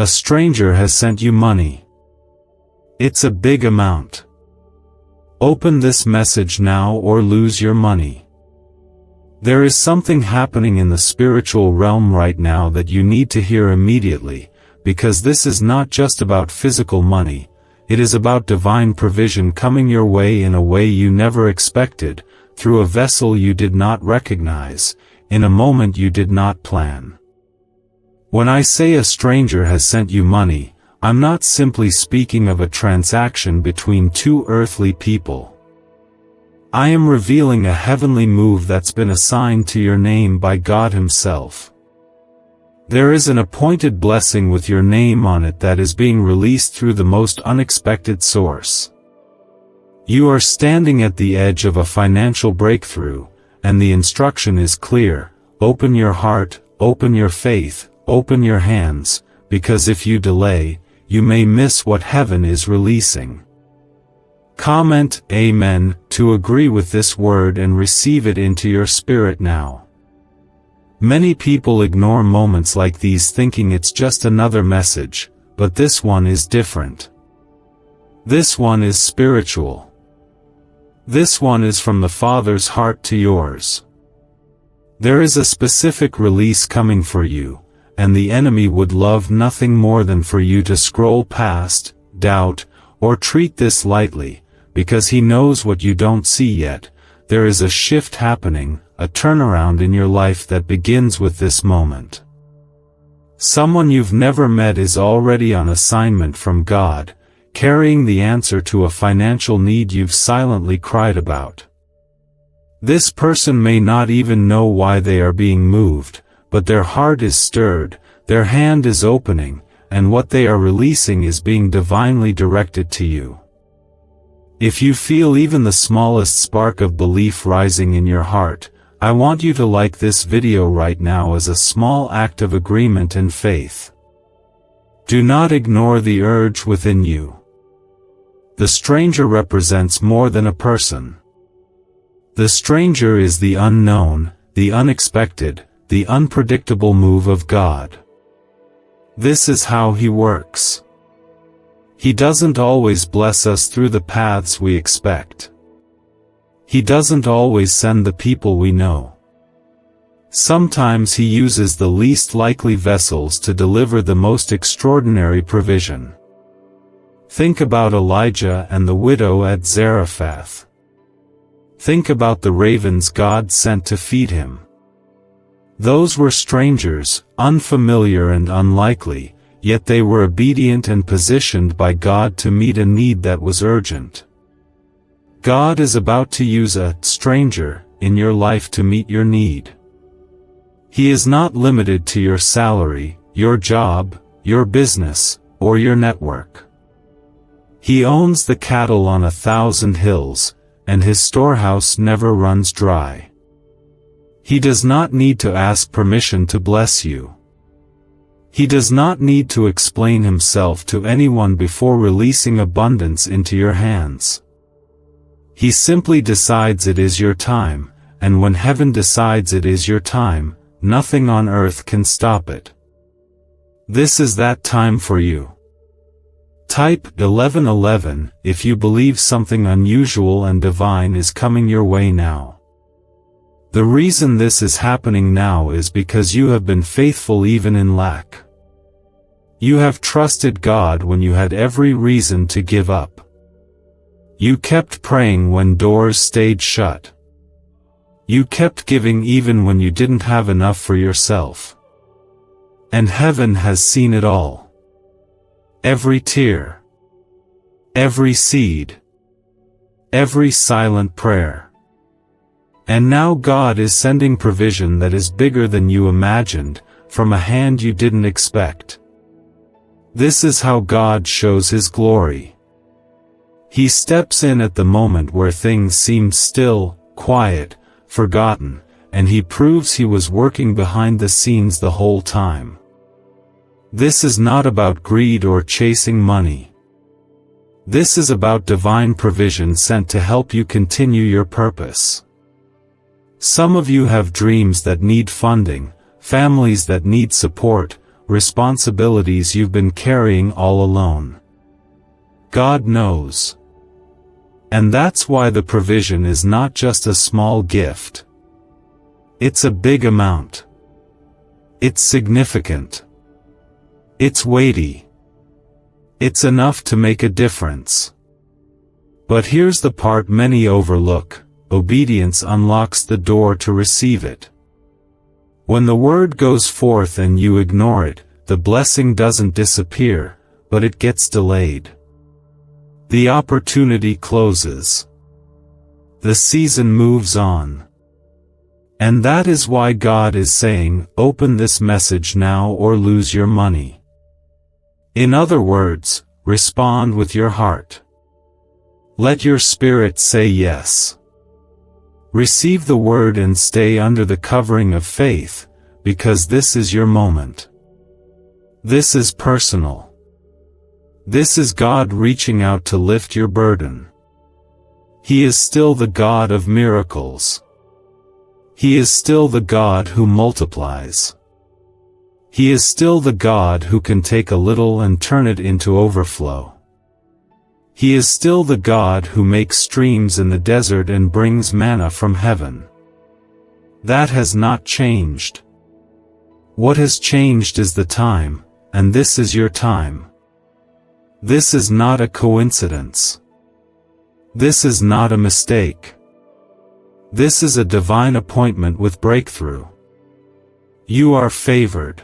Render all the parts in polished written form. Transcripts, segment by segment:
A stranger has sent you money. It's a big amount. Open this message now or lose your money. There is something happening in the spiritual realm right now that you need to hear immediately, because this is not just about physical money, it is about divine provision coming your way in a way you never expected, through a vessel you did not recognize, in a moment you did not plan. When I say a stranger has sent you money, I'm not simply speaking of a transaction between two earthly people. I am revealing a heavenly move that's been assigned to your name by God Himself. There is an appointed blessing with your name on it that is being released through the most unexpected source. You are standing at the edge of a financial breakthrough, and the instruction is clear: open your heart, open your faith, open your hands, because if you delay, you may miss what heaven is releasing. Comment Amen to agree with this word and receive it into your spirit now. Many people ignore moments like these thinking it's just another message, but this one is different. This one is spiritual. This one is from the Father's heart to yours. There is a specific release coming for you, and the enemy would love nothing more than for you to scroll past, doubt, or treat this lightly, because he knows what you don't see yet. There is a shift happening, a turnaround in your life that begins with this moment. Someone you've never met is already on assignment from God, carrying the answer to a financial need you've silently cried about. This person may not even know why they are being moved, but their heart is stirred, their hand is opening, and what they are releasing is being divinely directed to you. If you feel even the smallest spark of belief rising in your heart, I want you to like this video right now as a small act of agreement and faith. Do not ignore the urge within you. The stranger represents more than a person. The stranger is the unknown, the unexpected, the unpredictable move of God. This is how He works. He doesn't always bless us through the paths we expect. He doesn't always send the people we know. Sometimes He uses the least likely vessels to deliver the most extraordinary provision. Think about Elijah and the widow at Zarephath. Think about the ravens God sent to feed him. Those were strangers, unfamiliar and unlikely, yet they were obedient and positioned by God to meet a need that was urgent. God is about to use a stranger in your life to meet your need. He is not limited to your salary, your job, your business, or your network. He owns the cattle on 1,000 hills, and His storehouse never runs dry. He does not need to ask permission to bless you. He does not need to explain Himself to anyone before releasing abundance into your hands. He simply decides it is your time, and when heaven decides it is your time, nothing on earth can stop it. This is that time for you. Type 1111 if you believe something unusual and divine is coming your way now. The reason this is happening now is because you have been faithful even in lack. You have trusted God when you had every reason to give up. You kept praying when doors stayed shut. You kept giving even when you didn't have enough for yourself. And heaven has seen it all. Every tear. Every seed. Every silent prayer. And now God is sending provision that is bigger than you imagined, from a hand you didn't expect. This is how God shows His glory. He steps in at the moment where things seem still, quiet, forgotten, and He proves He was working behind the scenes the whole time. This is not about greed or chasing money. This is about divine provision sent to help you continue your purpose. Some of you have dreams that need funding, families that need support, responsibilities you've been carrying all alone. God knows. And that's why the provision is not just a small gift. It's a big amount. It's significant. It's weighty. It's enough to make a difference. But here's the part many overlook: obedience unlocks the door to receive it. When the word goes forth and you ignore it, the blessing doesn't disappear, but it gets delayed. The opportunity closes. The season moves on. And that is why God is saying, open this message now or lose your money. In other words, respond with your heart. Let your spirit say yes. Receive the word and stay under the covering of faith, because this is your moment. This is personal. This is God reaching out to lift your burden. He is still the God of miracles. He is still the God who multiplies. He is still the God who can take a little and turn it into overflow. He is still the God who makes streams in the desert and brings manna from heaven. That has not changed. What has changed is the time, and this is your time. This is not a coincidence. This is not a mistake. This is a divine appointment with breakthrough. You are favored.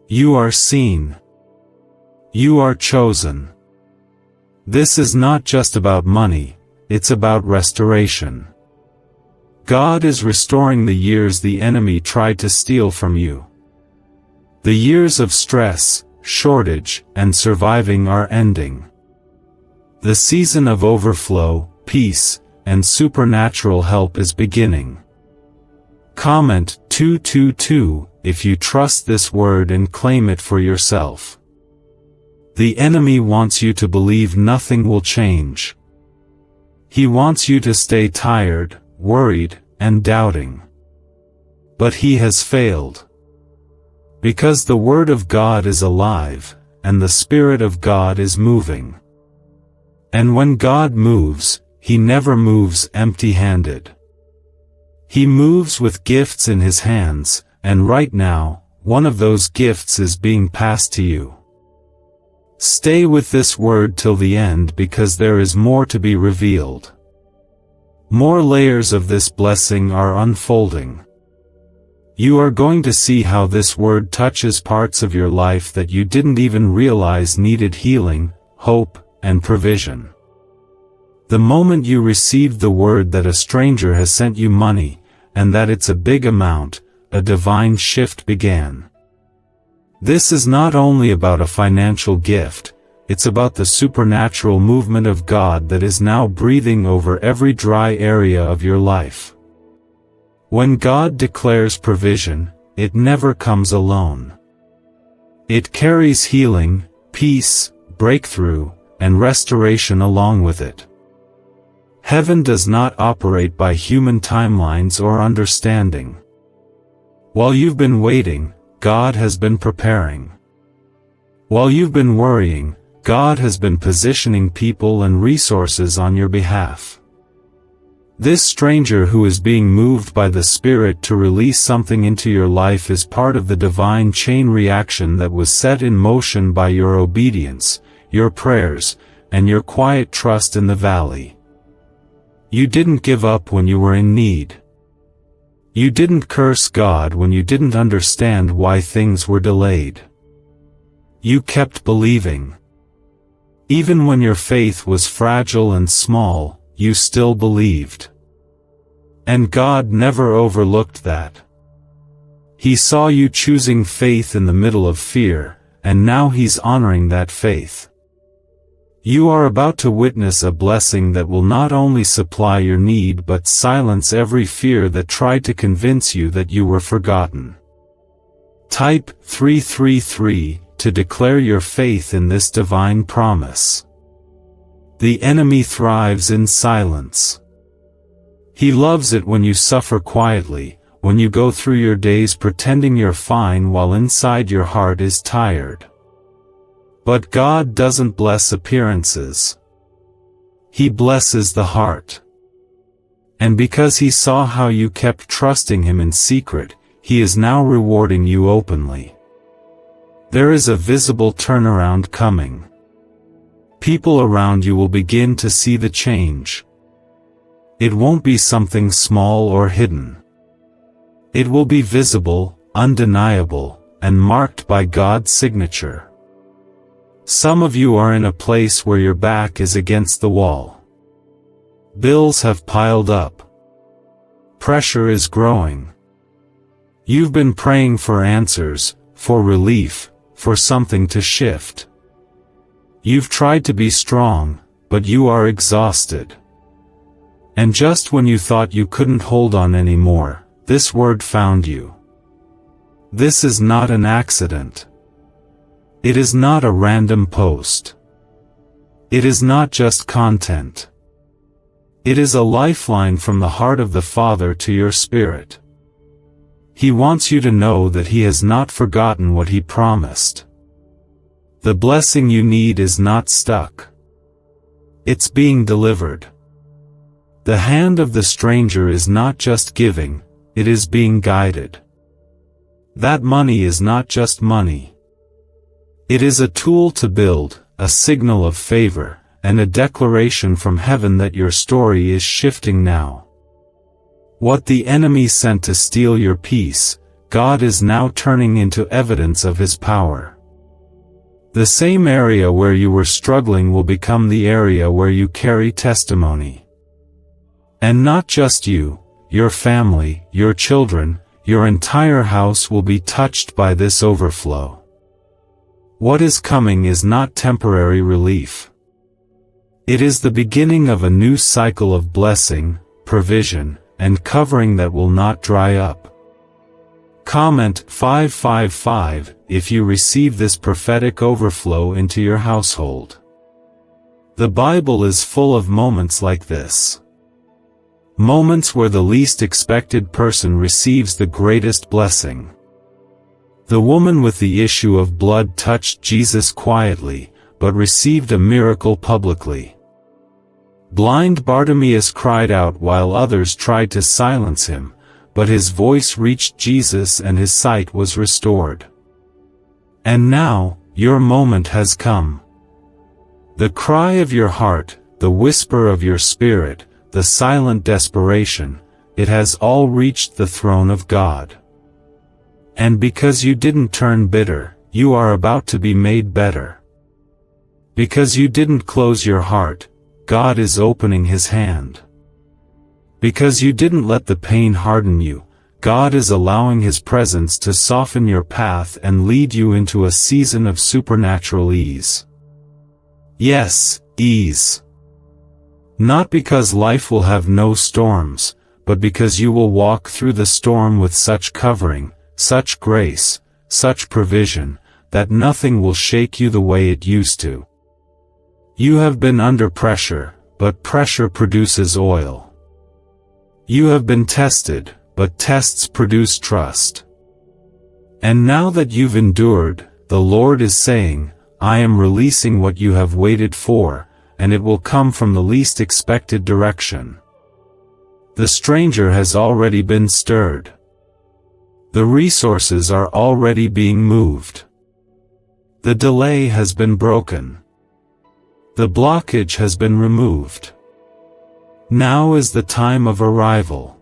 You are seen. You are chosen. This is not just about money, it's about restoration. God is restoring the years the enemy tried to steal from you. The years of stress, shortage, and surviving are ending. The season of overflow, peace, and supernatural help is beginning. Comment 222 if you trust this word and claim it for yourself. The enemy wants you to believe nothing will change. He wants you to stay tired, worried, and doubting. But he has failed. Because the Word of God is alive, and the Spirit of God is moving. And when God moves, He never moves empty-handed. He moves with gifts in His hands, and right now, one of those gifts is being passed to you. Stay with this word till the end because there is more to be revealed. More layers of this blessing are unfolding. You are going to see how this word touches parts of your life that you didn't even realize needed healing, hope, and provision. The moment you received the word that a stranger has sent you money, and that it's a big amount, a divine shift began. This is not only about a financial gift, it's about the supernatural movement of God that is now breathing over every dry area of your life. When God declares provision, it never comes alone. It carries healing, peace, breakthrough, and restoration along with it. Heaven does not operate by human timelines or understanding. While you've been waiting, God has been preparing. While you've been worrying, God has been positioning people and resources on your behalf. This stranger who is being moved by the Spirit to release something into your life is part of the divine chain reaction that was set in motion by your obedience, your prayers, and your quiet trust in the valley. You didn't give up when you were in need. You didn't curse God when you didn't understand why things were delayed. You kept believing. Even when your faith was fragile and small, you still believed. And God never overlooked that. He saw you choosing faith in the middle of fear, and now He's honoring that faith. You are about to witness a blessing that will not only supply your need but silence every fear that tried to convince you that you were forgotten. Type 333 to declare your faith in this divine promise. The enemy thrives in silence. He loves it when you suffer quietly, when you go through your days pretending you're fine while inside your heart is tired. But God doesn't bless appearances. He blesses the heart. And because He saw how you kept trusting Him in secret, He is now rewarding you openly. There is a visible turnaround coming. People around you will begin to see the change. It won't be something small or hidden. It will be visible, undeniable, and marked by God's signature. Some of you are in a place where your back is against the wall. Bills have piled up. Pressure is growing. You've been praying for answers, for relief, for something to shift. You've tried to be strong, but you are exhausted. And just when you thought you couldn't hold on anymore, this word found you. This is not an accident. It is not a random post. It is not just content. It is a lifeline from the heart of the Father to your spirit. He wants you to know that He has not forgotten what He promised. The blessing you need is not stuck. It's being delivered. The hand of the stranger is not just giving, it is being guided. That money is not just money. It is a tool to build, a signal of favor, and a declaration from heaven that your story is shifting now. What the enemy sent to steal your peace, God is now turning into evidence of His power. The same area where you were struggling will become the area where you carry testimony. And not just you, your family, your children, your entire house will be touched by this overflow. What is coming is not temporary relief. It is the beginning of a new cycle of blessing, provision, and covering that will not dry up. Comment 555 if you receive this prophetic overflow into your household. The Bible is full of moments like this. Moments where the least expected person receives the greatest blessing. The woman with the issue of blood touched Jesus quietly, but received a miracle publicly. Blind Bartimaeus cried out while others tried to silence him, but his voice reached Jesus and his sight was restored. And now, your moment has come. The cry of your heart, the whisper of your spirit, the silent desperation, it has all reached the throne of God. And because you didn't turn bitter, you are about to be made better. Because you didn't close your heart, God is opening His hand. Because you didn't let the pain harden you, God is allowing His presence to soften your path and lead you into a season of supernatural ease. Yes, ease. Not because life will have no storms, but because you will walk through the storm with such covering, such grace, such provision, that nothing will shake you the way it used to. You have been under pressure, but pressure produces oil. You have been tested, but tests produce trust. And now that you've endured, the Lord is saying, I am releasing what you have waited for, and it will come from the least expected direction. The stranger has already been stirred. The resources are already being moved. The delay has been broken. The blockage has been removed. Now is the time of arrival.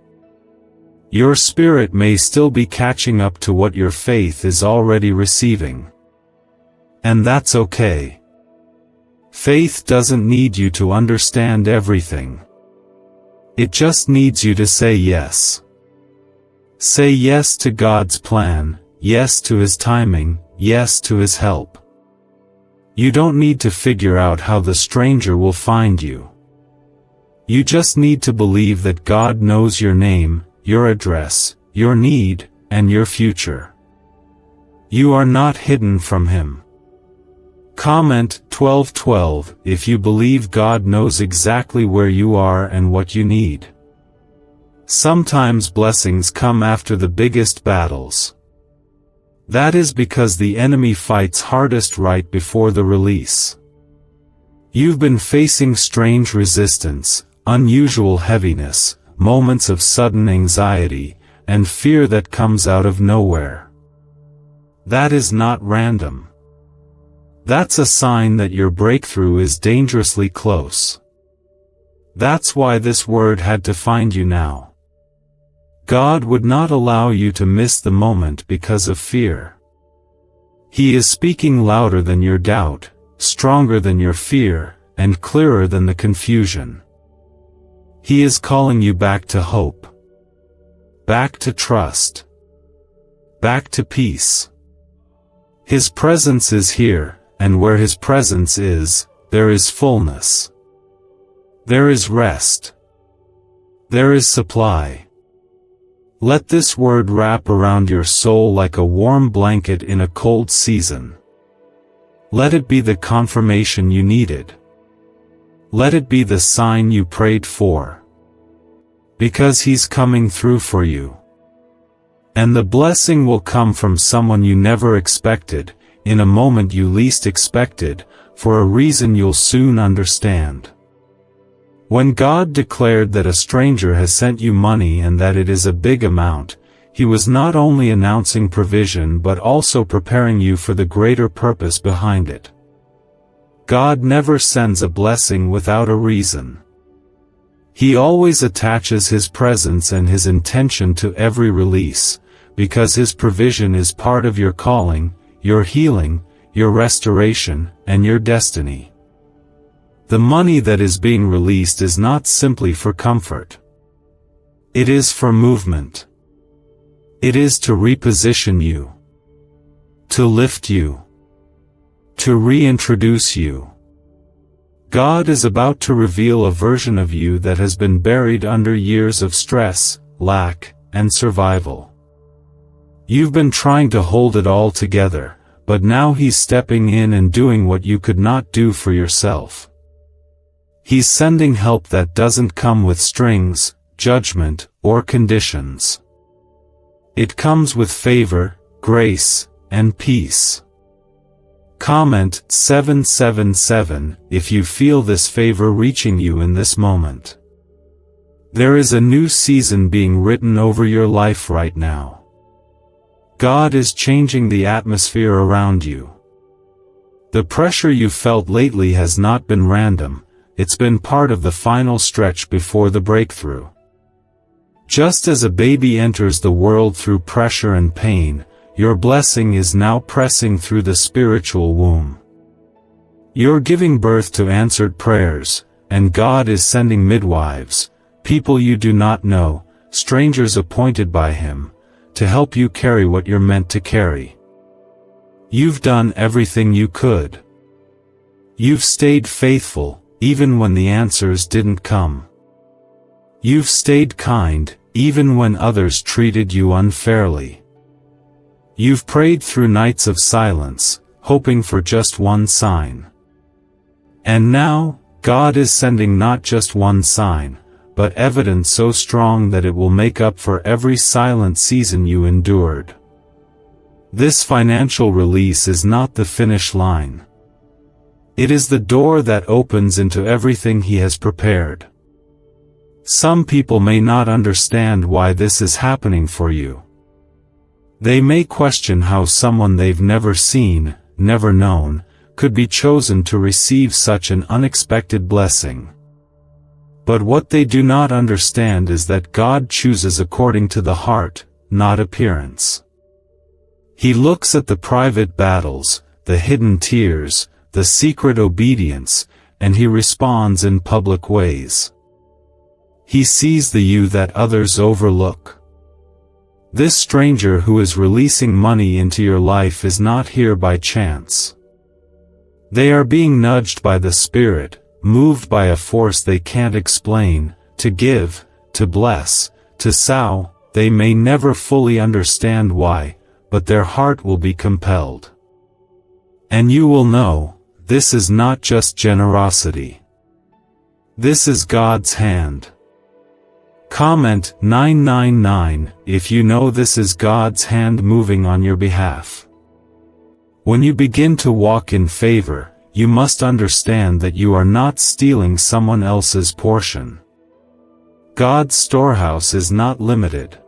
Your spirit may still be catching up to what your faith is already receiving. And that's okay. Faith doesn't need you to understand everything. It just needs you to say yes. Say yes to God's plan, yes to His timing, yes to His help. You don't need to figure out how the stranger will find you. You just need to believe that God knows your name, your address, your need, and your future. You are not hidden from Him. Comment 1212 if you believe God knows exactly where you are and what you need. Sometimes blessings come after the biggest battles. That is because the enemy fights hardest right before the release. You've been facing strange resistance, unusual heaviness, moments of sudden anxiety, and fear that comes out of nowhere. That is not random. That's a sign that your breakthrough is dangerously close. That's why this word had to find you now. God would not allow you to miss the moment because of fear. He is speaking louder than your doubt, stronger than your fear, and clearer than the confusion. He is calling you back to hope. Back to trust. Back to peace. His presence is here, and where His presence is, there is fullness. There is rest. There is supply. Let this word wrap around your soul like a warm blanket in a cold season. Let it be the confirmation you needed. Let it be the sign you prayed for. Because He's coming through for you. And the blessing will come from someone you never expected, in a moment you least expected, for a reason you'll soon understand. When God declared that a stranger has sent you money and that it is a big amount, He was not only announcing provision but also preparing you for the greater purpose behind it. God never sends a blessing without a reason. He always attaches His presence and His intention to every release, because His provision is part of your calling, your healing, your restoration, and your destiny. The money that is being released is not simply for comfort. It is for movement. It is to reposition you, to lift you, to reintroduce you. God is about to reveal a version of you that has been buried under years of stress, lack, and survival. You've been trying to hold it all together, but now He's stepping in and doing what you could not do for yourself. He's sending help that doesn't come with strings, judgment, or conditions. It comes with favor, grace, and peace. Comment 777 if you feel this favor reaching you in this moment. There is a new season being written over your life right now. God is changing the atmosphere around you. The pressure you felt lately has not been random. It's been part of the final stretch before the breakthrough. Just as a baby enters the world through pressure and pain, your blessing is now pressing through the spiritual womb. You're giving birth to answered prayers, and God is sending midwives, people you do not know, strangers appointed by Him, to help you carry what you're meant to carry. You've done everything you could. You've stayed faithful, even when the answers didn't come. You've stayed kind, even when others treated you unfairly. You've prayed through nights of silence, hoping for just one sign. And now, God is sending not just one sign, but evidence so strong that it will make up for every silent season you endured. This financial release is not the finish line. It is the door that opens into everything He has prepared. Some people may not understand why this is happening for you. They may question how someone they've never seen, never known, could be chosen to receive such an unexpected blessing. But what they do not understand is that God chooses according to the heart, not appearance. He looks at the private battles, the hidden tears, the secret obedience, and He responds in public ways. He sees the you that others overlook. This stranger who is releasing money into your life is not here by chance. They are being nudged by the Spirit, moved by a force they can't explain, to give, to bless, to sow. They may never fully understand why, but their heart will be compelled. And you will know, this is not just generosity. This is God's hand. Comment 999 if you know this is God's hand moving on your behalf. When you begin to walk in favor, you must understand that you are not stealing someone else's portion. God's storehouse is not limited.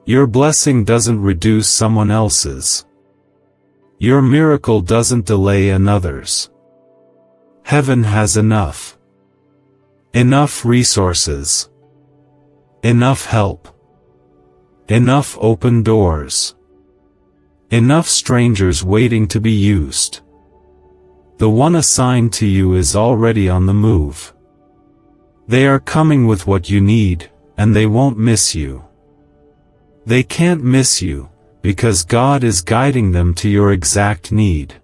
Your blessing doesn't reduce someone else's. Your miracle doesn't delay another's. Heaven has enough. Enough resources. Enough help. Enough open doors. Enough strangers waiting to be used. The one assigned to you is already on the move. They are coming with what you need, and they won't miss you. They can't miss you, because God is guiding them to your exact need.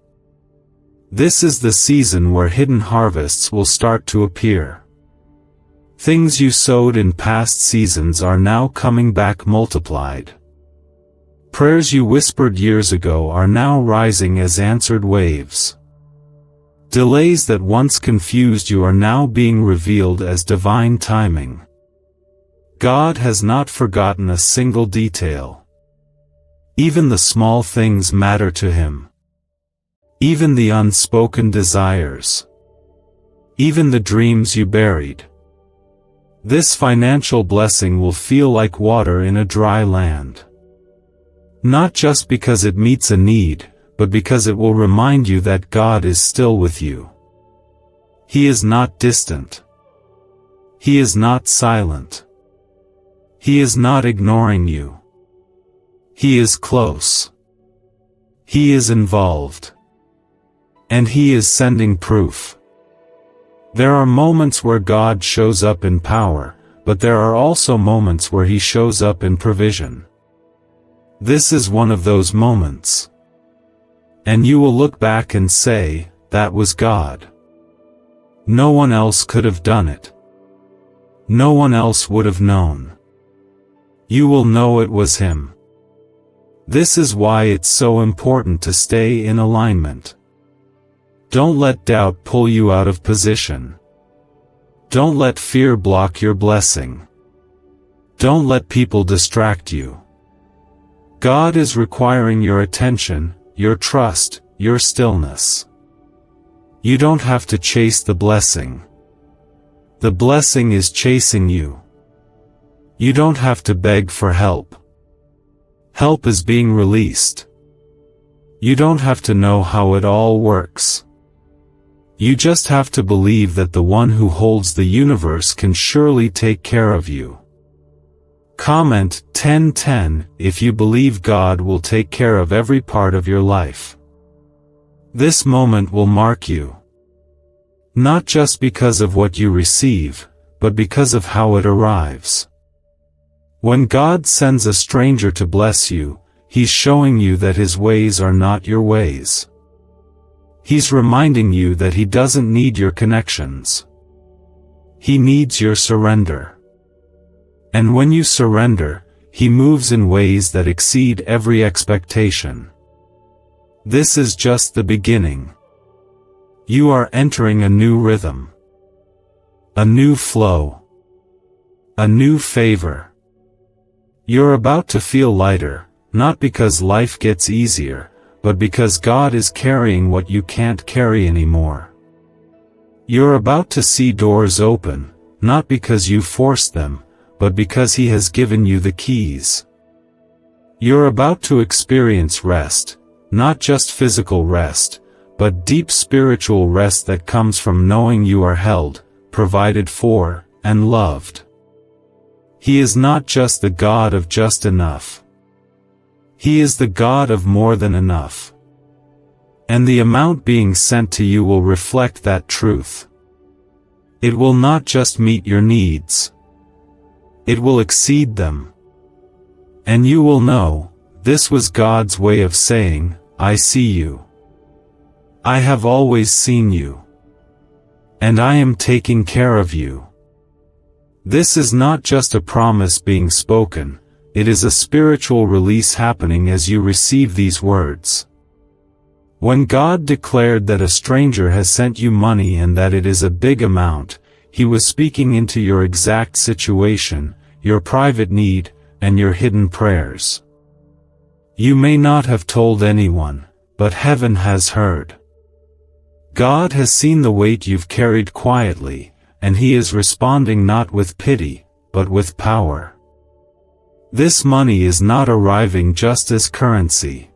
This is the season where hidden harvests will start to appear. Things you sowed in past seasons are now coming back multiplied. Prayers you whispered years ago are now rising as answered waves. Delays that once confused you are now being revealed as divine timing. God has not forgotten a single detail. Even the small things matter to Him. Even the unspoken desires. Even the dreams you buried. This financial blessing will feel like water in a dry land. Not just because it meets a need, but because it will remind you that God is still with you. He is not distant. He is not silent. He is not ignoring you. He is close. He is involved. And He is sending proof. There are moments where God shows up in power, but there are also moments where He shows up in provision. This is one of those moments. And you will look back and say, that was God. No one else could have done it. No one else would have known. You will know it was Him. This is why it's so important to stay in alignment. Don't let doubt pull you out of position. Don't let fear block your blessing. Don't let people distract you. God is requiring your attention, your trust, your stillness. You don't have to chase the blessing. The blessing is chasing you. You don't have to beg for help. Help is being released. You don't have to know how it all works. You just have to believe that the one who holds the universe can surely take care of you. Comment 1010 if you believe God will take care of every part of your life. This moment will mark you. Not just because of what you receive, but because of how it arrives. When God sends a stranger to bless you, He's showing you that His ways are not your ways. He's reminding you that He doesn't need your connections. He needs your surrender. And when you surrender, He moves in ways that exceed every expectation. This is just the beginning. You are entering a new rhythm. A new flow. A new favor. You're about to feel lighter, not because life gets easier, but because God is carrying what you can't carry anymore. You're about to see doors open, not because you forced them, but because He has given you the keys. You're about to experience rest, not just physical rest, but deep spiritual rest that comes from knowing you are held, provided for, and loved. He is not just the God of just enough. He is the God of more than enough. And the amount being sent to you will reflect that truth. It will not just meet your needs. It will exceed them. And you will know, this was God's way of saying, I see you. I have always seen you. And I am taking care of you. This is not just a promise being spoken, it is a spiritual release happening as you receive these words. When God declared that a stranger has sent you money and that it is a big amount, He was speaking into your exact situation, your private need, and your hidden prayers. You may not have told anyone, but heaven has heard. God has seen the weight you've carried quietly, and He is responding not with pity, but with power. This money is not arriving just as currency.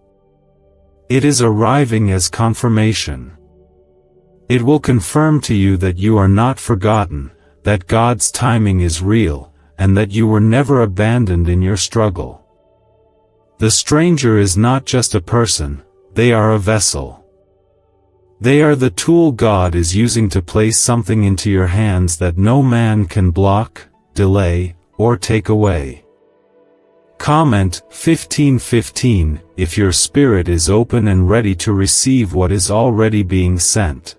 It is arriving as confirmation. It will confirm to you that you are not forgotten, that God's timing is real, and that you were never abandoned in your struggle. The stranger is not just a person, they are a vessel. They are the tool God is using to place something into your hands that no man can block, delay, or take away. Comment 15:15 if your spirit is open and ready to receive what is already being sent.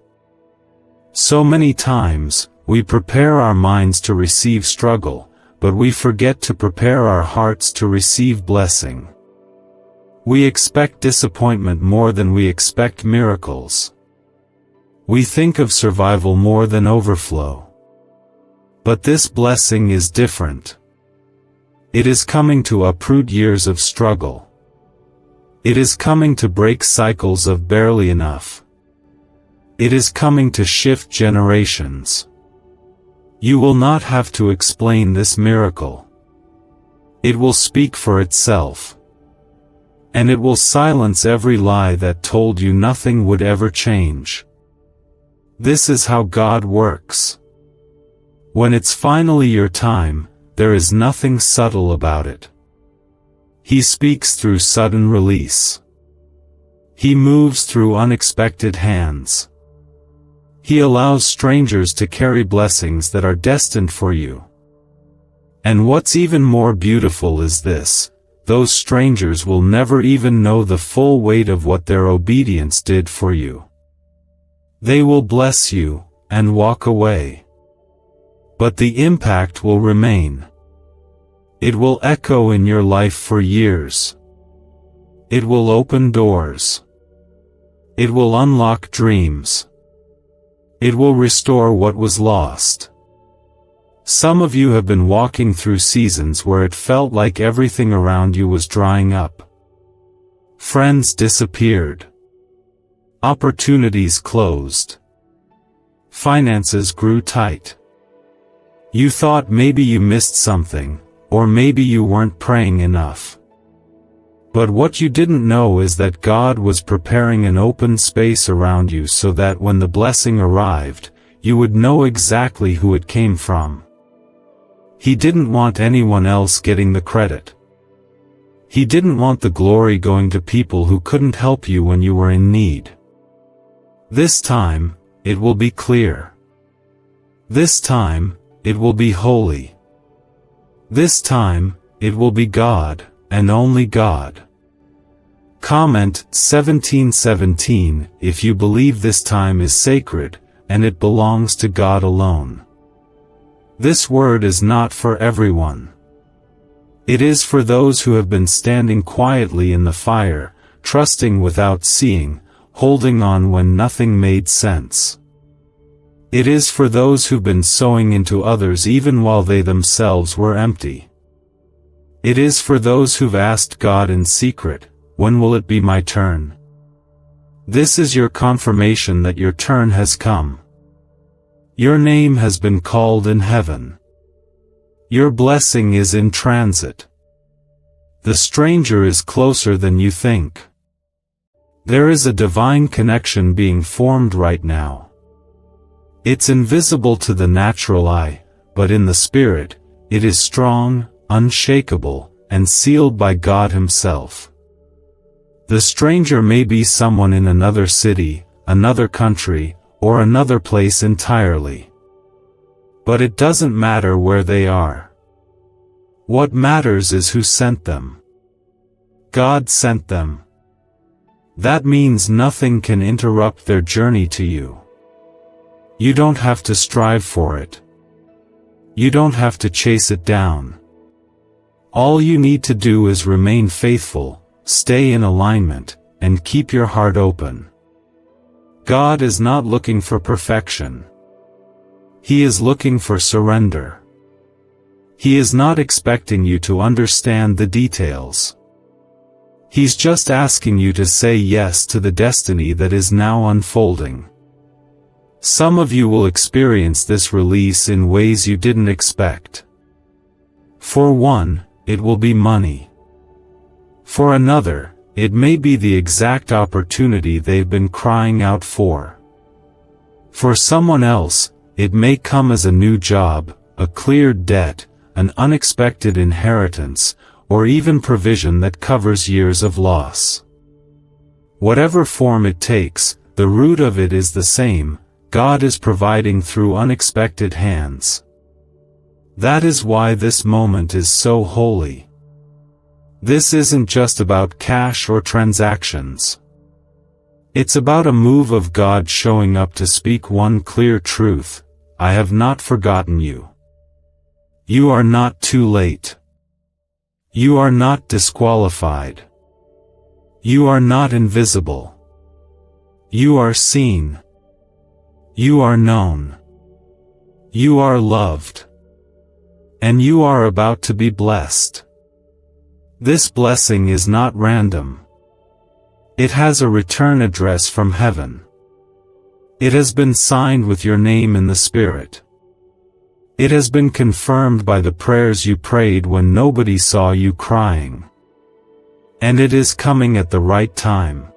So many times, we prepare our minds to receive struggle, but we forget to prepare our hearts to receive blessing. We expect disappointment more than we expect miracles. We think of survival more than overflow. But this blessing is different. It is coming to uproot years of struggle. It is coming to break cycles of barely enough. It is coming to shift generations. You will not have to explain this miracle. It will speak for itself. And it will silence every lie that told you nothing would ever change. This is how God works. When it's finally your time, there is nothing subtle about it. He speaks through sudden release. He moves through unexpected hands. He allows strangers to carry blessings that are destined for you. And what's even more beautiful is this: those strangers will never even know the full weight of what their obedience did for you. They will bless you, and walk away. But the impact will remain. It will echo in your life for years. It will open doors. It will unlock dreams. It will restore what was lost. Some of you have been walking through seasons where it felt like everything around you was drying up. Friends disappeared. Opportunities closed. Finances grew tight. You thought maybe you missed something, or maybe you weren't praying enough. But what you didn't know is that God was preparing an open space around you so that when the blessing arrived, you would know exactly who it came from. He didn't want anyone else getting the credit. He didn't want the glory going to people who couldn't help you when you were in need. This time, it will be clear. This time, it will be holy. This time, it will be God, and only God. Comment 17:17 if you believe this time is sacred, and it belongs to God alone. This word is not for everyone. It is for those who have been standing quietly in the fire, trusting without seeing, holding on when nothing made sense. It is for those who've been sowing into others even while they themselves were empty. It is for those who've asked God in secret, "When will it be my turn?" This is your confirmation that your turn has come. Your name has been called in heaven. Your blessing is in transit. The stranger is closer than you think. There is a divine connection being formed right now. It's invisible to the natural eye, but in the spirit, it is strong, unshakable, and sealed by God Himself. The stranger may be someone in another city, another country, or another place entirely. But it doesn't matter where they are. What matters is who sent them. God sent them. That means nothing can interrupt their journey to you. You don't have to strive for it. You don't have to chase it down. All you need to do is remain faithful, stay in alignment, and keep your heart open. God is not looking for perfection. He is looking for surrender. He is not expecting you to understand the details. He's just asking you to say yes to the destiny that is now unfolding. Some of you will experience this release in ways you didn't expect. For one, it will be money. For another, it may be the exact opportunity they've been crying out for. For someone else, it may come as a new job, a cleared debt, an unexpected inheritance, or even provision that covers years of loss. Whatever form it takes, the root of it is the same: God is providing through unexpected hands. That is why this moment is so holy. This isn't just about cash or transactions. It's about a move of God showing up to speak one clear truth: I have not forgotten you. You are not too late. You are not disqualified. You are not invisible. You are seen. You are known. You are loved. And you are about to be blessed. This blessing is not random. It has a return address from heaven. It has been signed with your name in the Spirit. It has been confirmed by the prayers you prayed when nobody saw you crying. And it is coming at the right time.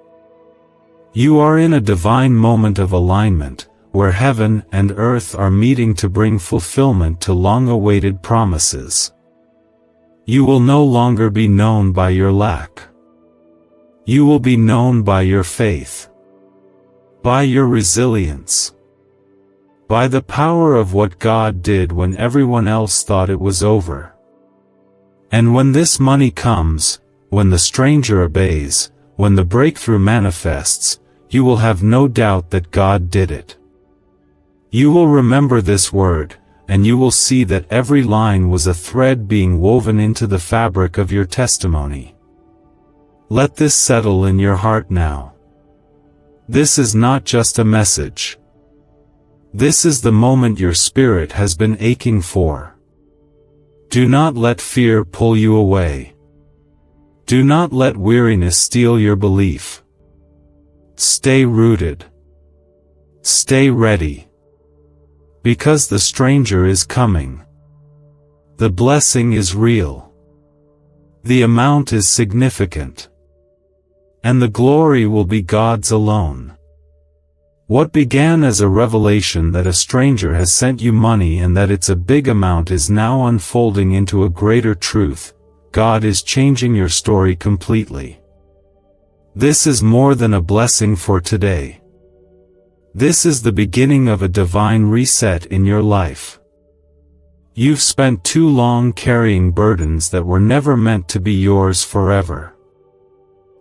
You are in a divine moment of alignment, where heaven and earth are meeting to bring fulfillment to long-awaited promises. You will no longer be known by your lack. You will be known by your faith, by your resilience, by the power of what God did when everyone else thought it was over. And when this money comes, when the stranger obeys, when the breakthrough manifests, you will have no doubt that God did it. You will remember this word, and you will see that every line was a thread being woven into the fabric of your testimony. Let this settle in your heart now. This is not just a message. This is the moment your spirit has been aching for. Do not let fear pull you away. Do not let weariness steal your belief. Stay rooted. Stay ready. Because the stranger is coming. The blessing is real. The amount is significant. And the glory will be God's alone. What began as a revelation that a stranger has sent you money and that it's a big amount is now unfolding into a greater truth: God is changing your story completely. This is more than a blessing for today. This is the beginning of a divine reset in your life. You've spent too long carrying burdens that were never meant to be yours forever.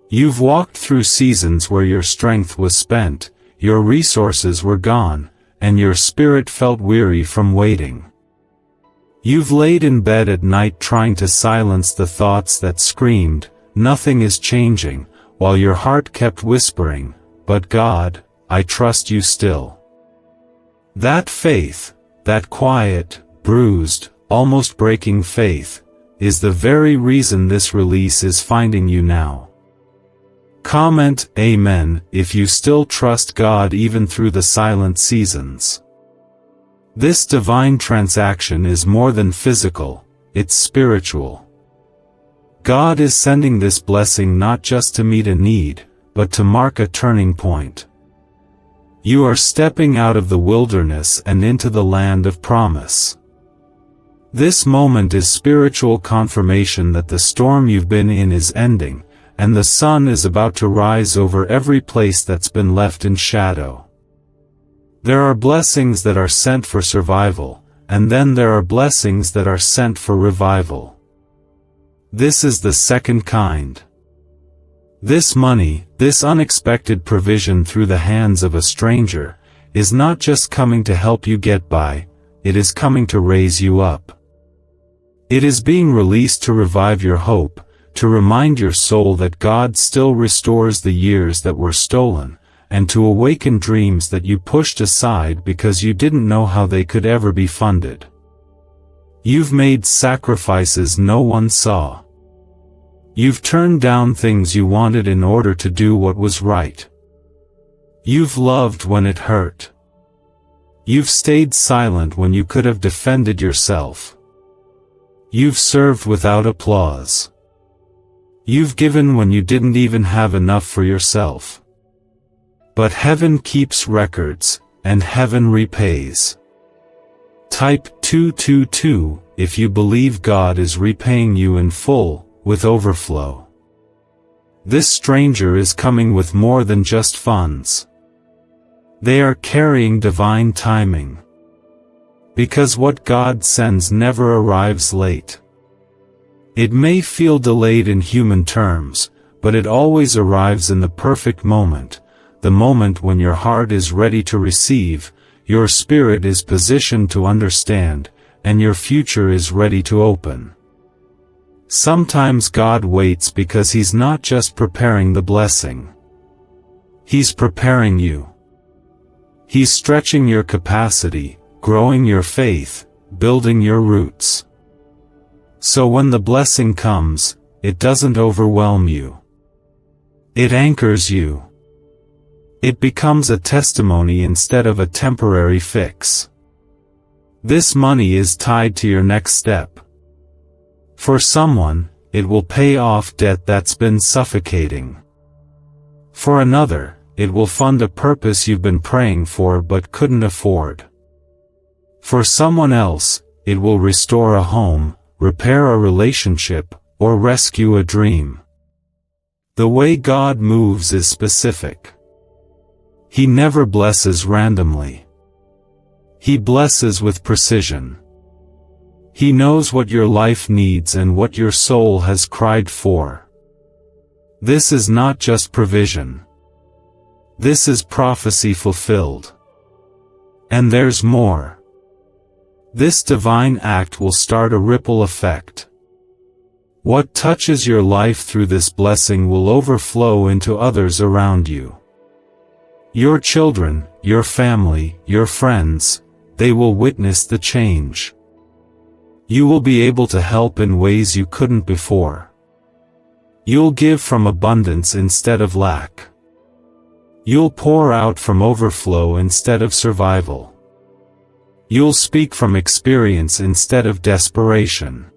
You've walked through seasons where your strength was spent, your resources were gone, and your spirit felt weary from waiting. You've laid in bed at night trying to silence the thoughts that screamed, "Nothing is changing," while your heart kept whispering, "But God, I trust you still." That faith, that quiet, bruised, almost breaking faith, is the very reason this release is finding you now. Comment Amen if you still trust God even through the silent seasons. This divine transaction is more than physical, it's spiritual. God is sending this blessing not just to meet a need, but to mark a turning point. You are stepping out of the wilderness and into the land of promise. This moment is spiritual confirmation that the storm you've been in is ending, and the sun is about to rise over every place that's been left in shadow. There are blessings that are sent for survival, and then there are blessings that are sent for revival. This is the second kind. This money, this unexpected provision through the hands of a stranger, is not just coming to help you get by, it is coming to raise you up. It is being released to revive your hope, to remind your soul that God still restores the years that were stolen, and to awaken dreams that you pushed aside because you didn't know how they could ever be funded. You've made sacrifices no one saw. You've turned down things you wanted in order to do what was right. You've loved when it hurt. You've stayed silent when you could have defended yourself. You've served without applause. You've given when you didn't even have enough for yourself. But heaven keeps records, and heaven repays. Type 222 if you believe God is repaying you in full, with overflow. This stranger is coming with more than just funds. They are carrying divine timing. Because what God sends never arrives late. It may feel delayed in human terms, but it always arrives in the perfect moment, the moment when your heart is ready to receive, your spirit is positioned to understand, and your future is ready to open. Sometimes God waits because He's not just preparing the blessing. He's preparing you. He's stretching your capacity, growing your faith, building your roots. So when the blessing comes, it doesn't overwhelm you. It anchors you. It becomes a testimony instead of a temporary fix. This money is tied to your next step. For someone, it will pay off debt that's been suffocating. For another, it will fund a purpose you've been praying for but couldn't afford. For someone else, it will restore a home, repair a relationship, or rescue a dream. The way God moves is specific. He never blesses randomly. He blesses with precision. He knows what your life needs and what your soul has cried for. This is not just provision. This is prophecy fulfilled. And there's more. This divine act will start a ripple effect. What touches your life through this blessing will overflow into others around you. Your children, your family, your friends, they will witness the change. You will be able to help in ways you couldn't before. You'll give from abundance instead of lack. You'll pour out from overflow instead of survival. You'll speak from experience instead of desperation.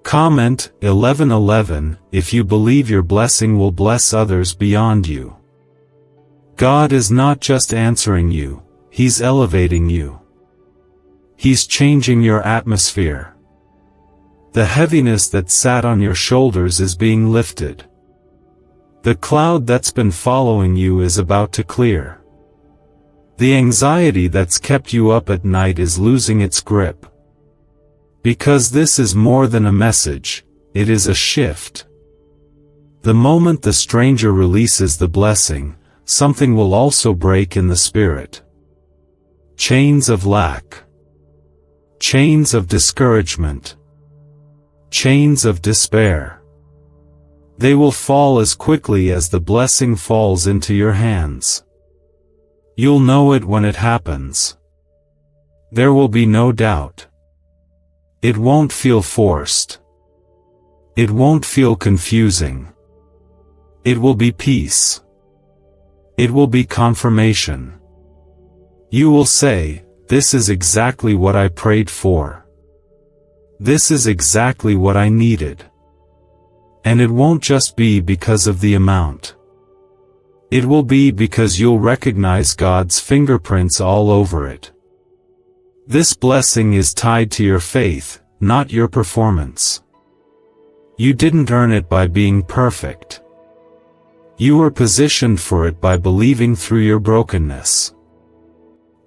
Comment 1111 if you believe your blessing will bless others beyond you. God is not just answering you, He's elevating you. He's changing your atmosphere. The heaviness that sat on your shoulders is being lifted. The cloud that's been following you is about to clear. The anxiety that's kept you up at night is losing its grip. Because this is more than a message, it is a shift. The moment the stranger releases the blessing, something will also break in the spirit. Chains of lack. Chains of discouragement. Chains of despair. They will fall as quickly as the blessing falls into your hands. You'll know it when it happens. There will be no doubt. It won't feel forced. It won't feel confusing. It will be peace. It will be confirmation. You will say, "This is exactly what I prayed for. This is exactly what I needed." And it won't just be because of the amount. It will be because you'll recognize God's fingerprints all over it. This blessing is tied to your faith, not your performance. You didn't earn it by being perfect. You were positioned for it by believing through your brokenness.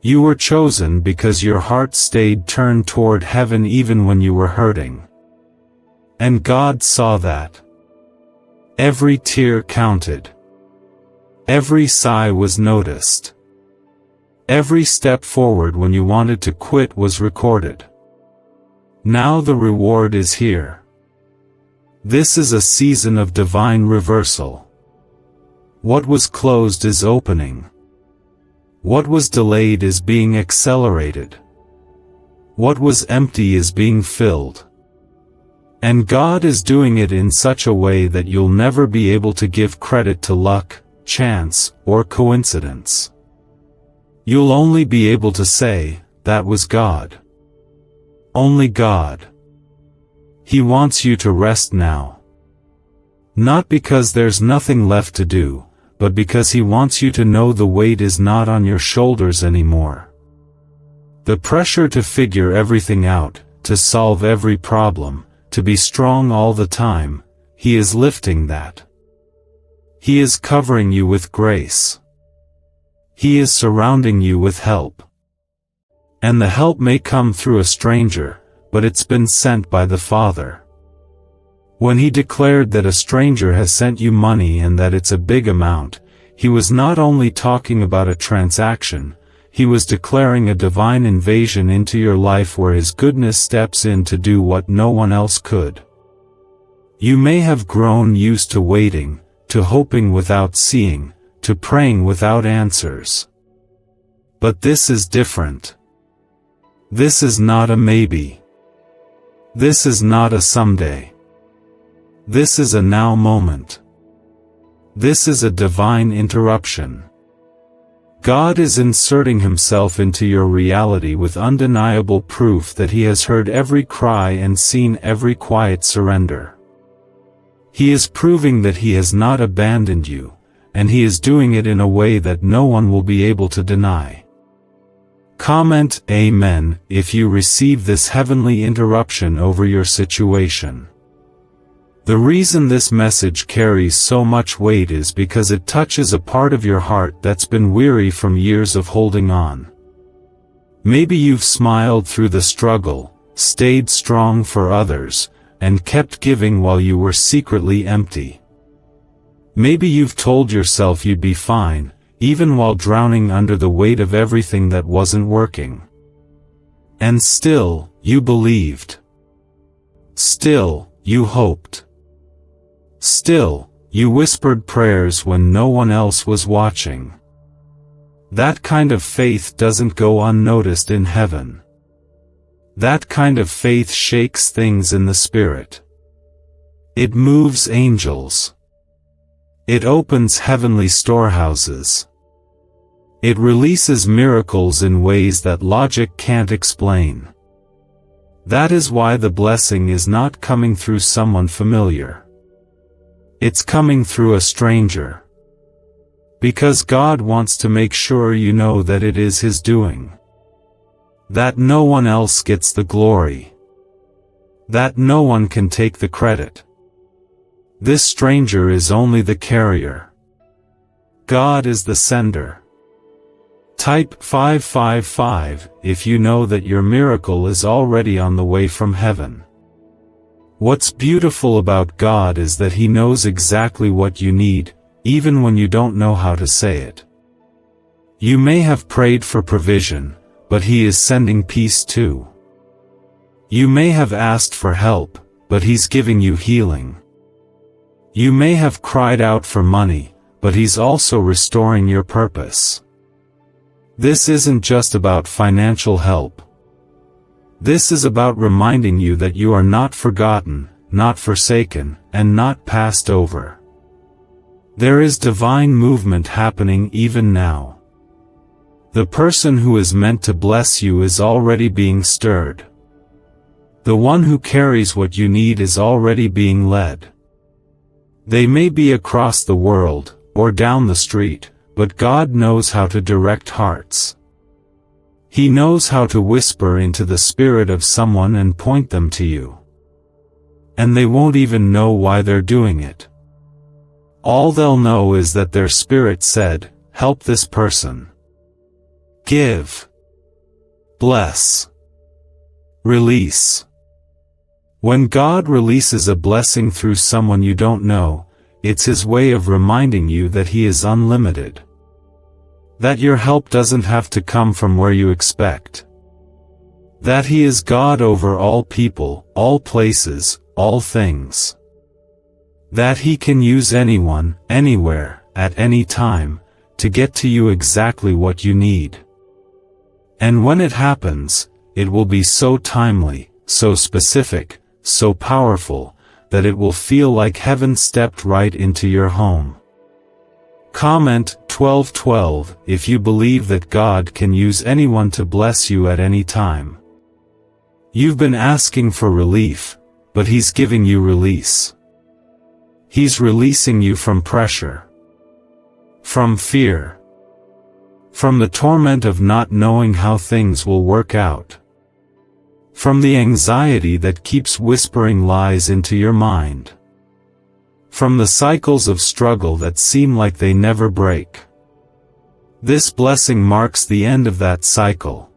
You were chosen because your heart stayed turned toward heaven even when you were hurting. And God saw that. Every tear counted. Every sigh was noticed. Every step forward when you wanted to quit was recorded. Now the reward is here. This is a season of divine reversal. What was closed is opening. What was delayed is being accelerated. What was empty is being filled. And God is doing it in such a way that you'll never be able to give credit to luck, chance, or coincidence. You'll only be able to say, "That was God." Only God. He wants you to rest now. Not because there's nothing left to do, but because He wants you to know the weight is not on your shoulders anymore. The pressure to figure everything out, to solve every problem, to be strong all the time, He is lifting that. He is covering you with grace. He is surrounding you with help. And the help may come through a stranger, but it's been sent by the Father. When He declared that a stranger has sent you money and that it's a big amount, He was not only talking about a transaction, He was declaring a divine invasion into your life where His goodness steps in to do what no one else could. You may have grown used to waiting, to hoping without seeing, to praying without answers. But this is different. This is not a maybe. This is not a someday. This is a now moment. This is a divine interruption. God is inserting Himself into your reality with undeniable proof that He has heard every cry and seen every quiet surrender. He is proving that He has not abandoned you, and He is doing it in a way that no one will be able to deny. Comment Amen if you receive this heavenly interruption over your situation. The reason this message carries so much weight is because it touches a part of your heart that's been weary from years of holding on. Maybe you've smiled through the struggle, stayed strong for others, and kept giving while you were secretly empty. Maybe you've told yourself you'd be fine, even while drowning under the weight of everything that wasn't working. And still, you believed. Still, you hoped. Still, you whispered prayers when no one else was watching. That kind of faith doesn't go unnoticed in heaven. That kind of faith shakes things in the spirit. It moves angels. It opens heavenly storehouses. It releases miracles in ways that logic can't explain. That is why the blessing is not coming through someone familiar. It's coming through a stranger. Because God wants to make sure you know that it is His doing. That no one else gets the glory. That no one can take the credit. This stranger is only the carrier. God is the sender. Type 555 if you know that your miracle is already on the way from heaven. What's beautiful about God is that He knows exactly what you need, even when you don't know how to say it. You may have prayed for provision, but He is sending peace too. You may have asked for help, but He's giving you healing. You may have cried out for money, but He's also restoring your purpose. This isn't just about financial help. This is about reminding you that you are not forgotten, not forsaken, and not passed over. There is divine movement happening even now. The person who is meant to bless you is already being stirred. The one who carries what you need is already being led. They may be across the world, or down the street, but God knows how to direct hearts. He knows how to whisper into the spirit of someone and point them to you. And they won't even know why they're doing it. All they'll know is that their spirit said, "Help this person. Give. Bless. Release." When God releases a blessing through someone you don't know, it's His way of reminding you that He is unlimited. That your help doesn't have to come from where you expect. That He is God over all people, all places, all things. That He can use anyone, anywhere, at any time, to get to you exactly what you need. And when it happens, it will be so timely, so specific, so powerful, that it will feel like heaven stepped right into your home. Comment 1212 if you believe that God can use anyone to bless you at any time. You've been asking for relief, but He's giving you release. He's releasing you from pressure, from fear, from the torment of not knowing how things will work out, from the anxiety that keeps whispering lies into your mind, from the cycles of struggle that seem like they never break. This blessing marks the end of that cycle.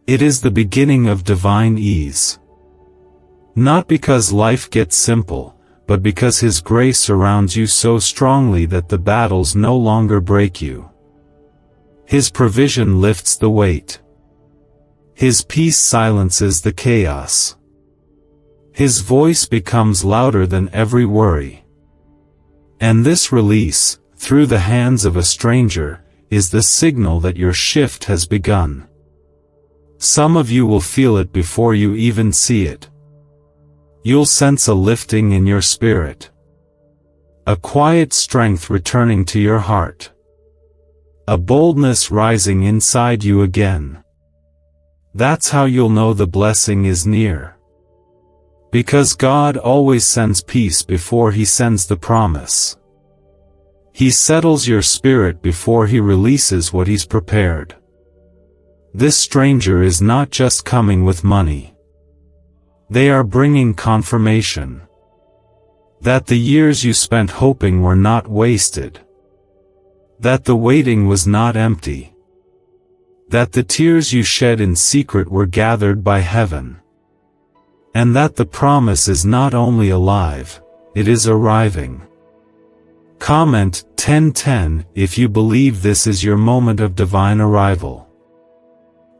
It is the beginning of divine ease. Not because life gets simple, but because His grace surrounds you so strongly that the battles no longer break you. His provision lifts the weight. His peace silences the chaos. His voice becomes louder than every worry. And this release, through the hands of a stranger, is the signal that your shift has begun. Some of you will feel it before you even see it. You'll sense a lifting in your spirit, a quiet strength returning to your heart, a boldness rising inside you again. That's how you'll know the blessing is near. Because God always sends peace before He sends the promise. He settles your spirit before He releases what He's prepared. This stranger is not just coming with money. They are bringing confirmation that the years you spent hoping were not wasted, that the waiting was not empty, that the tears you shed in secret were gathered by heaven, and that the promise is not only alive, it is arriving. Comment 1010 if you believe this is your moment of divine arrival.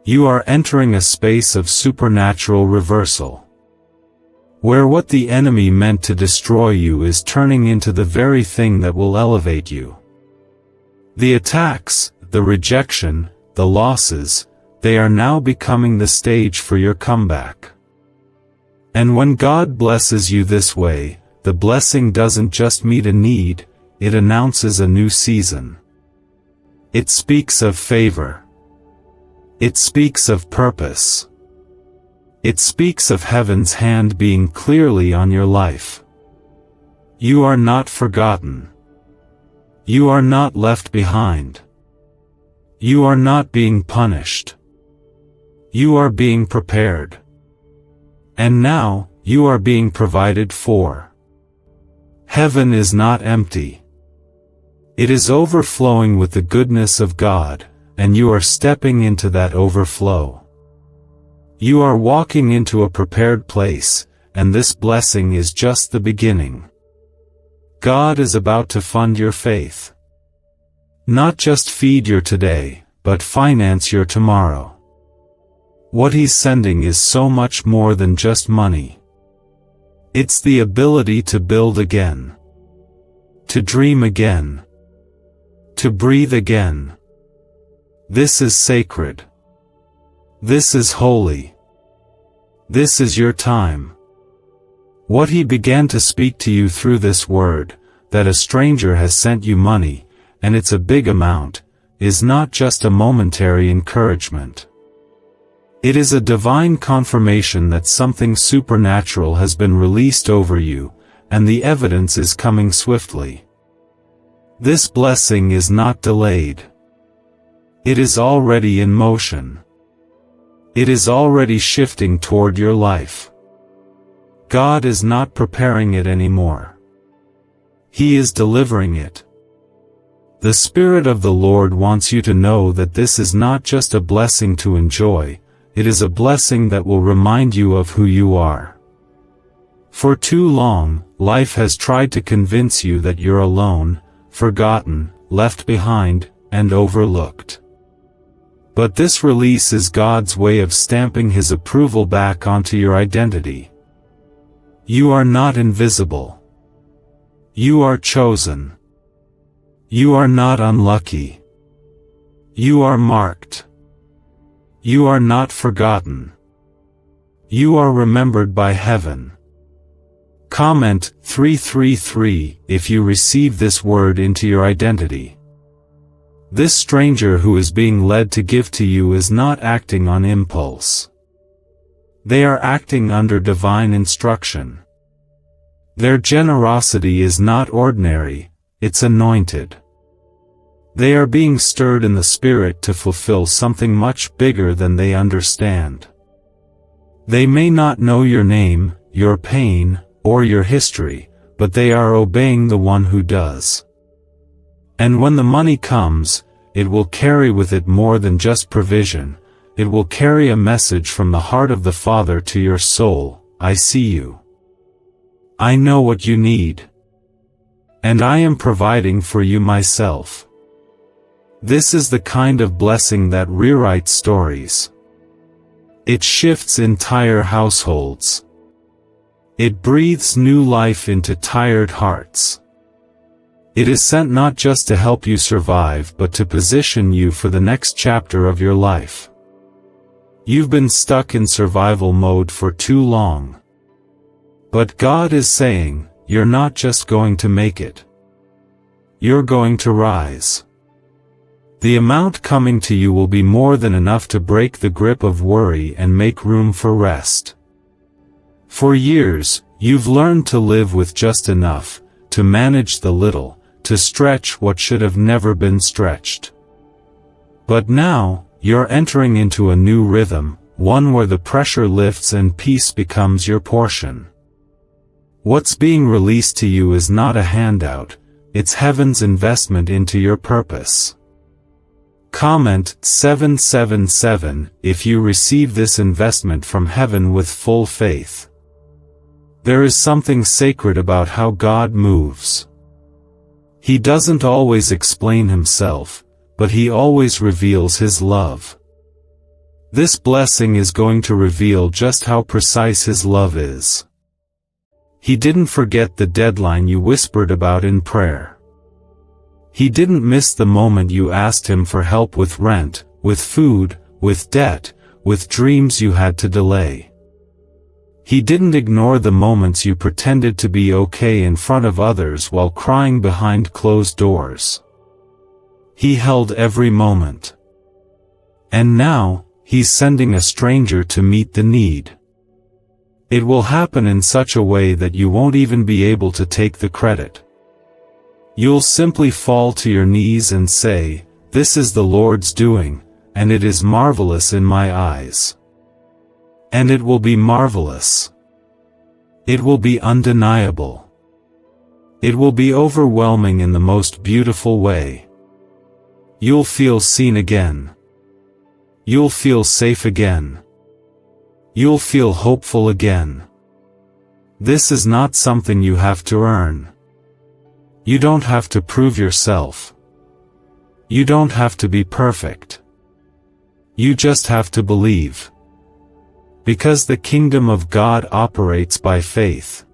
You are entering a space of supernatural reversal, where what the enemy meant to destroy you is turning into the very thing that will elevate you. The attacks, the rejection, the losses, they are now becoming the stage for your comeback. And when God blesses you this way, the blessing doesn't just meet a need, it announces a new season. It speaks of favor. It speaks of purpose. It speaks of heaven's hand being clearly on your life. You are not forgotten. You are not left behind. You are not being punished. You are being prepared. And now, you are being provided for. Heaven is not empty. It is overflowing with the goodness of God, and you are stepping into that overflow. You are walking into a prepared place, and this blessing is just the beginning. God is about to fund your faith. Not just feed your today, but finance your tomorrow. What He's sending is so much more than just money. It's the ability to build again, to dream again, to breathe again. This is sacred. This is holy. This is your time. What He began to speak to you through this word, that a stranger has sent you money, and it's a big amount, is not just a momentary encouragement. It is a divine confirmation that something supernatural has been released over you, and the evidence is coming swiftly. This blessing is not delayed. It is already in motion. It is already shifting toward your life. God is not preparing it anymore. He is delivering it. The Spirit of the Lord wants you to know that this is not just a blessing to enjoy, it is a blessing that will remind you of who you are. For too long, life has tried to convince you that you're alone, forgotten, left behind, and overlooked. But this release is God's way of stamping His approval back onto your identity. You are not invisible. You are chosen. You are not unlucky. You are marked. You are not forgotten. You are remembered by heaven. Comment 333 if you receive this word into your identity. This stranger who is being led to give to you is not acting on impulse. They are acting under divine instruction. Their generosity is not ordinary, it's anointed. They are being stirred in the spirit to fulfill something much bigger than they understand. They may not know your name, your pain, or your history, but they are obeying the one who does. And when the money comes, it will carry with it more than just provision. It will carry a message from the heart of the Father to your soul. I see you. I know what you need. And I am providing for you myself. This is the kind of blessing that rewrites stories. It shifts entire households. It breathes new life into tired hearts. It is sent not just to help you survive but to position you for the next chapter of your life. You've been stuck in survival mode for too long. But God is saying, you're not just going to make it. You're going to rise. The amount coming to you will be more than enough to break the grip of worry and make room for rest. For years, you've learned to live with just enough, to manage the little, to stretch what should have never been stretched. But now, you're entering into a new rhythm, one where the pressure lifts and peace becomes your portion. What's being released to you is not a handout, it's heaven's investment into your purpose. Comment 777 if you receive this investment from heaven with full faith. There is something sacred about how God moves. He doesn't always explain himself, but he always reveals his love. This blessing is going to reveal just how precise his love is. He didn't forget the deadline you whispered about in prayer. He didn't miss the moment you asked him for help with rent, with food, with debt, with dreams you had to delay. He didn't ignore the moments you pretended to be okay in front of others while crying behind closed doors. He held every moment. And now, he's sending a stranger to meet the need. It will happen in such a way that you won't even be able to take the credit. You'll simply fall to your knees and say, "This is the Lord's doing, and it is marvelous in my eyes." And it will be marvelous. It will be undeniable. It will be overwhelming in the most beautiful way. You'll feel seen again. You'll feel safe again. You'll feel hopeful again. This is not something you have to earn. You don't have to prove yourself. You don't have to be perfect. You just have to believe. Because the kingdom of God operates by faith.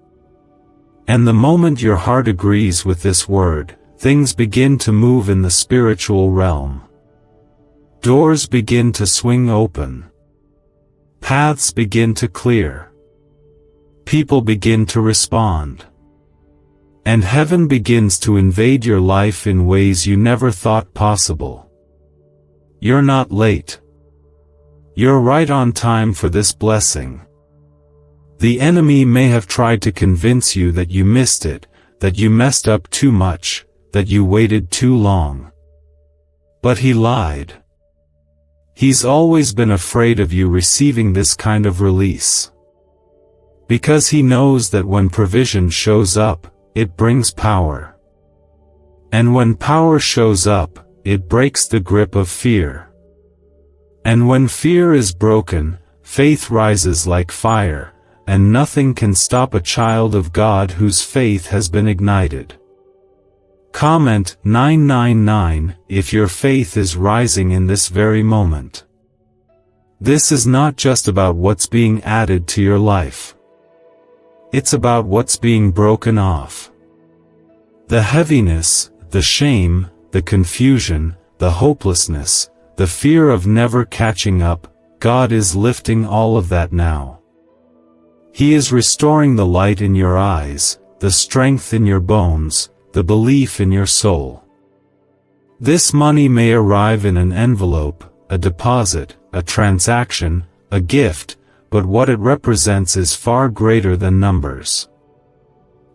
And the moment your heart agrees with this word, things begin to move in the spiritual realm. Doors begin to swing open. Paths begin to clear. People begin to respond. And heaven begins to invade your life in ways you never thought possible. You're not late. You're right on time for this blessing. The enemy may have tried to convince you that you missed it, that you messed up too much, that you waited too long. But he lied. He's always been afraid of you receiving this kind of release. Because he knows that when provision shows up, it brings power. And when power shows up, it breaks the grip of fear. And when fear is broken, faith rises like fire, and nothing can stop a child of God whose faith has been ignited. Comment 999 if your faith is rising in this very moment. This is not just about what's being added to your life. It's about what's being broken off. The heaviness, the shame, the confusion, the hopelessness, the fear of never catching up, God is lifting all of that now. He is restoring the light in your eyes, the strength in your bones, the belief in your soul. This money may arrive in an envelope, a deposit, a transaction, a gift, but what it represents is far greater than numbers.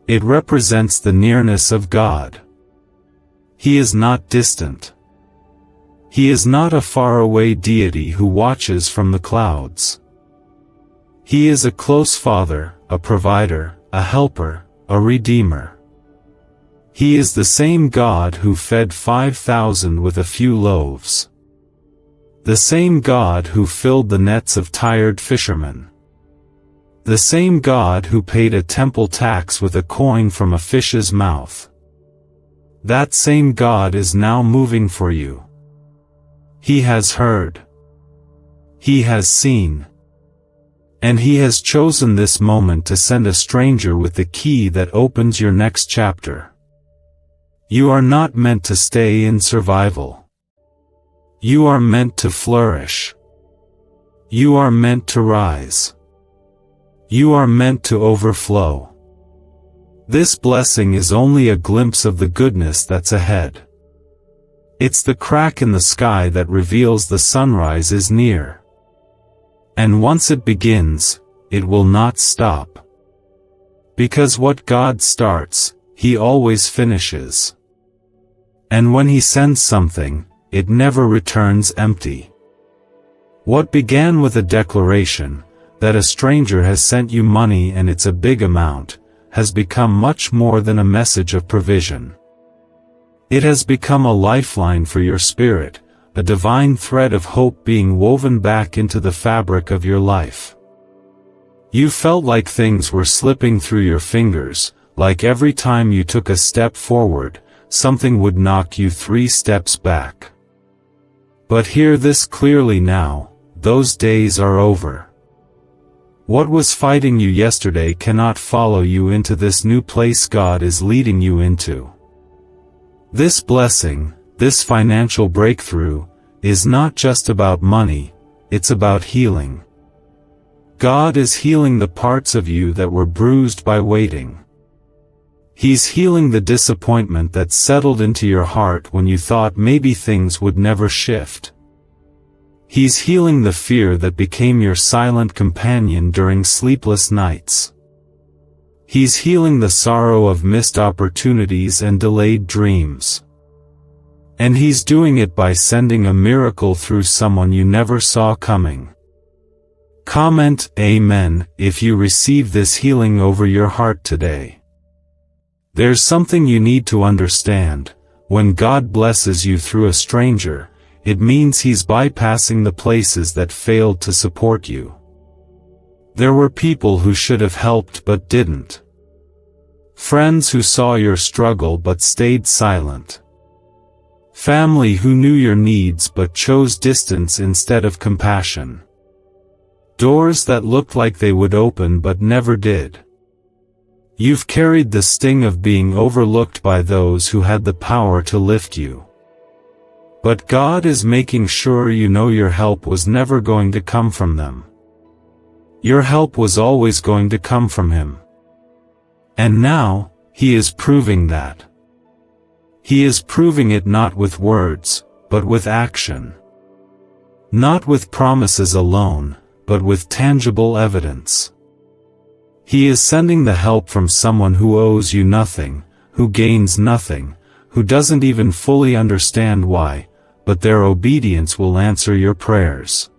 It represents the nearness of God. He is not distant. He is not a faraway deity who watches from the clouds. He is a close father, a provider, a helper, a redeemer. He is the same God who fed 5,000 with a few loaves. The same God who filled the nets of tired fishermen. The same God who paid a temple tax with a coin from a fish's mouth. That same God is now moving for you. He has heard. He has seen. And He has chosen this moment to send a stranger with the key that opens your next chapter. You are not meant to stay in survival. You are meant to flourish. You are meant to rise. You are meant to overflow. This blessing is only a glimpse of the goodness that's ahead. It's the crack in the sky that reveals the sunrise is near. And once it begins, it will not stop. Because what God starts, He always finishes. And when He sends something, it never returns empty. What began with a declaration, that a stranger has sent you money and it's a big amount, has become much more than a message of provision. It has become a lifeline for your spirit, a divine thread of hope being woven back into the fabric of your life. You felt like things were slipping through your fingers, like every time you took a step forward, something would knock you 3 steps back. But hear this clearly now, those days are over. What was fighting you yesterday cannot follow you into this new place God is leading you into. This blessing, this financial breakthrough, is not just about money, it's about healing. God is healing the parts of you that were bruised by waiting. He's healing the disappointment that settled into your heart when you thought maybe things would never shift. He's healing the fear that became your silent companion during sleepless nights. He's healing the sorrow of missed opportunities and delayed dreams. And He's doing it by sending a miracle through someone you never saw coming. Comment Amen if you receive this healing over your heart today. There's something you need to understand. When God blesses you through a stranger, it means He's bypassing the places that failed to support you. There were people who should have helped but didn't. Friends who saw your struggle but stayed silent. Family who knew your needs but chose distance instead of compassion. Doors that looked like they would open but never did. You've carried the sting of being overlooked by those who had the power to lift you. But God is making sure you know your help was never going to come from them. Your help was always going to come from Him. And now, He is proving that. He is proving it not with words, but with action. Not with promises alone, but with tangible evidence. He is sending the help from someone who owes you nothing, who gains nothing, who doesn't even fully understand why, but their obedience will answer your prayers.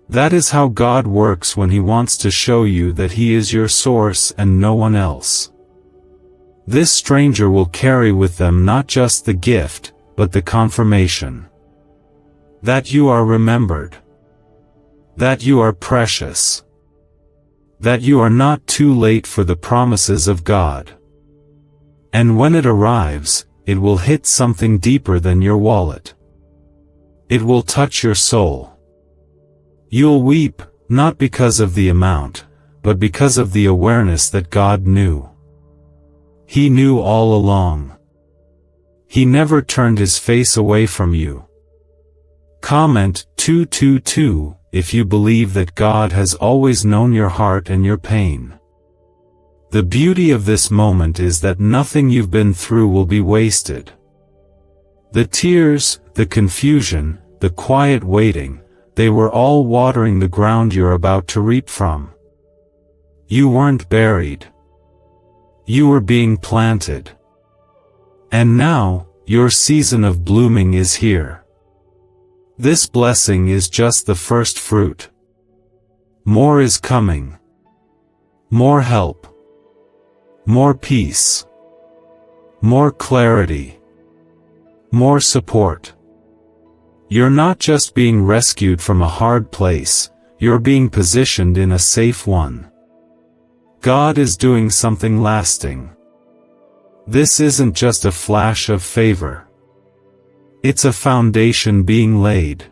That is how God works when He wants to show you that He is your source and no one else. This stranger will carry with them not just the gift, but the confirmation. That you are remembered. That you are precious. That you are not too late for the promises of God. And when it arrives, it will hit something deeper than your wallet. It will touch your soul. You'll weep, not because of the amount, but because of the awareness that God knew. He knew all along. He never turned his face away from you. Comment 222 if you believe that God has always known your heart and your pain. The beauty of this moment is that nothing you've been through will be wasted. The tears, the confusion, the quiet waiting, they were all watering the ground you're about to reap from. You weren't buried. You were being planted. And now, your season of blooming is here. This blessing is just the first fruit. More is coming. More help. More peace. More clarity. More support. You're not just being rescued from a hard place, you're being positioned in a safe one. God is doing something lasting. This isn't just a flash of favor. It's a foundation being laid.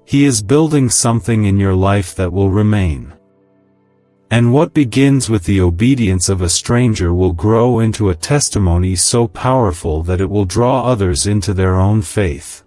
He is building something in your life that will remain. And what begins with the obedience of a stranger will grow into a testimony so powerful that it will draw others into their own faith.